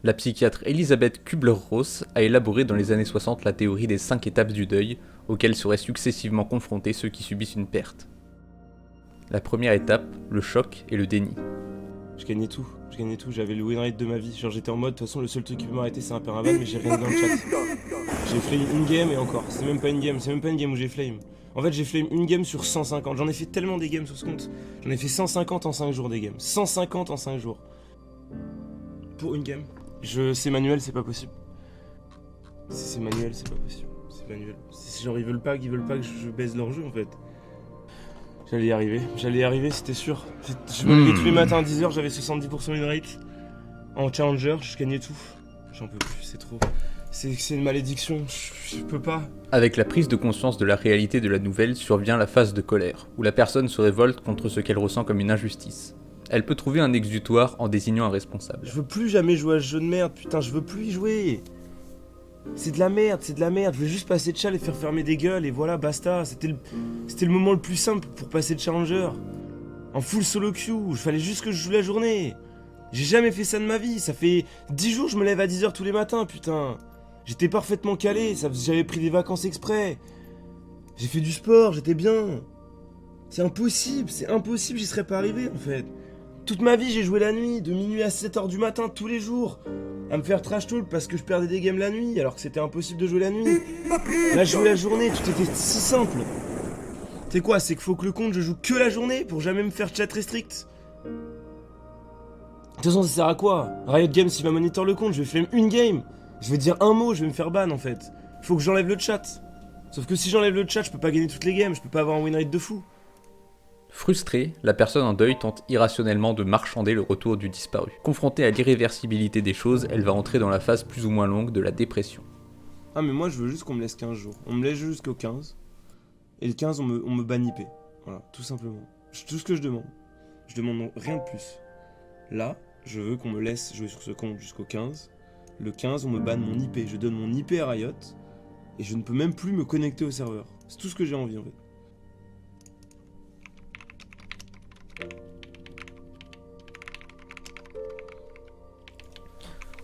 La psychiatre Elisabeth Kubler-Ross a élaboré dans les années 60 la théorie des 5 étapes du deuil, auxquelles seraient successivement confrontés ceux qui subissent une perte. La première étape, le choc et le déni. Je gagnais tout, j'avais le win rate de ma vie. Genre j'étais en mode, de toute façon le seul truc qui peut m'arrêter c'est un Paravan, mais j'ai rien dans le chat. J'ai flame une game et encore, c'est même pas une game où j'ai flame. En fait j'ai flame une game sur 150, j'en ai fait tellement des games sur ce compte. J'en ai fait 150 en 5 jours des games, 150 en 5 jours. Pour une game. C'est manuel, c'est pas possible. Si c'est manuel, c'est pas possible. C'est manuel. Si genre ils veulent pas que je baise leur jeu en fait. J'allais y arriver, c'était sûr. Je me levais tous les matins à 10h, j'avais 70% win rate. En challenger, je gagnais tout. J'en peux plus, c'est trop. C'est une malédiction, je peux pas. Avec la prise de conscience de la réalité de la nouvelle survient la phase de colère, où la personne se révolte contre ce qu'elle ressent comme une injustice. Elle peut trouver un exutoire en désignant un responsable. Je veux plus jamais jouer à ce jeu de merde, putain, je veux plus y jouer. C'est de la merde, je veux juste passer de chal et faire fermer des gueules et voilà, basta. C'était le moment le plus simple pour passer de challenger. En full solo queue, il fallait juste que je joue la journée. J'ai jamais fait ça de ma vie, ça fait 10 jours que je me lève à 10h tous les matins, putain. J'étais parfaitement calé, j'avais pris des vacances exprès. J'ai fait du sport, j'étais bien. C'est impossible, j'y serais pas arrivé en fait. Toute ma vie j'ai joué la nuit, de minuit à 7h du matin tous les jours. À me faire trash talk parce que je perdais des games la nuit alors que c'était impossible de jouer la nuit. Là je joue la journée, tout était si simple. C'est quoi, c'est qu'il faut que le compte je joue que la journée pour jamais me faire chat restrict. De toute façon ça sert à quoi? Riot Games il va monitor le compte, je vais flame une game. Je vais dire un mot, je vais me faire ban en fait. Faut que j'enlève le chat. Sauf que si j'enlève le chat, je peux pas gagner toutes les games, je peux pas avoir un win rate de fou. Frustrée, la personne en deuil tente irrationnellement de marchander le retour du disparu. Confrontée à l'irréversibilité des choses, elle va entrer dans la phase plus ou moins longue de la dépression. Ah mais moi je veux juste qu'on me laisse 15 jours. On me laisse jusqu'au 15. Et le 15 on me banne IP. Voilà, tout simplement. Tout ce que je demande. Je demande rien de plus. Là, je veux qu'on me laisse jouer sur ce compte jusqu'au 15. Le 15 on me banne mon IP. Je donne mon IP à Riot. Et je ne peux même plus me connecter au serveur. C'est tout ce que j'ai envie en fait.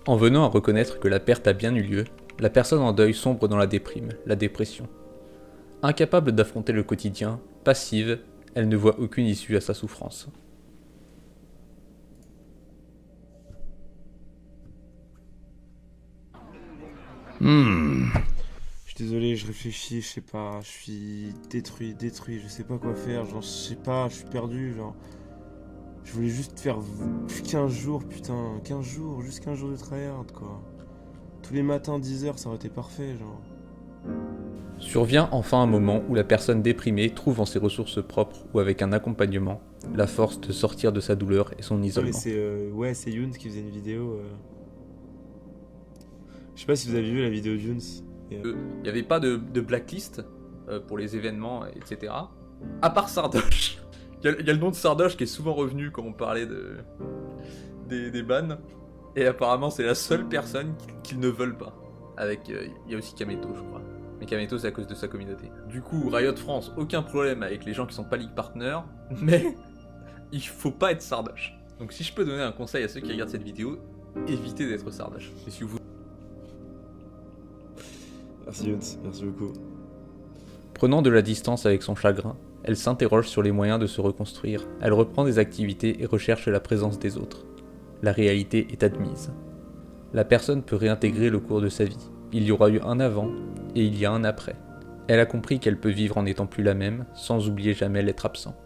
En venant à reconnaître que la perte a bien eu lieu, la personne en deuil sombre dans la déprime, la dépression. Incapable d'affronter le quotidien, passive, elle ne voit aucune issue à sa souffrance. Je suis désolé, je réfléchis, je sais pas, je suis détruit, je sais pas quoi faire, genre je sais pas, je suis perdu, genre. Je voulais juste faire 15 jours, putain, 15 jours, juste 15 jours de tryhard, quoi. Tous les matins, 10h, ça aurait été parfait, genre. Survient enfin un moment où la personne déprimée trouve en ses ressources propres ou avec un accompagnement la force de sortir de sa douleur et son Non, mais isolement. c'est Younes qui faisait une vidéo. Je sais pas si vous avez vu la vidéo de Younes. Il n'y avait pas de blacklist pour les événements, etc. À part Sardoche. Il y a le nom de Sardoche qui est souvent revenu quand on parlait des bans. Et apparemment, c'est la seule personne qu'ils ne veulent pas. Il y a aussi Kameto, je crois. Mais Kameto, c'est à cause de sa communauté. Du coup, Riot France, aucun problème avec les gens qui sont pas League Partner, mais il faut pas être Sardoche. Donc si je peux donner un conseil à ceux qui regardent cette vidéo, évitez d'être Sardoche. Et si vous... Merci Younes, merci beaucoup. Prenant de la distance avec son chagrin, elle s'interroge sur les moyens de se reconstruire, elle reprend des activités et recherche la présence des autres. La réalité est admise. La personne peut réintégrer le cours de sa vie. Il y aura eu un avant et il y a un après. Elle a compris qu'elle peut vivre en n'étant plus la même, sans oublier jamais l'être absent.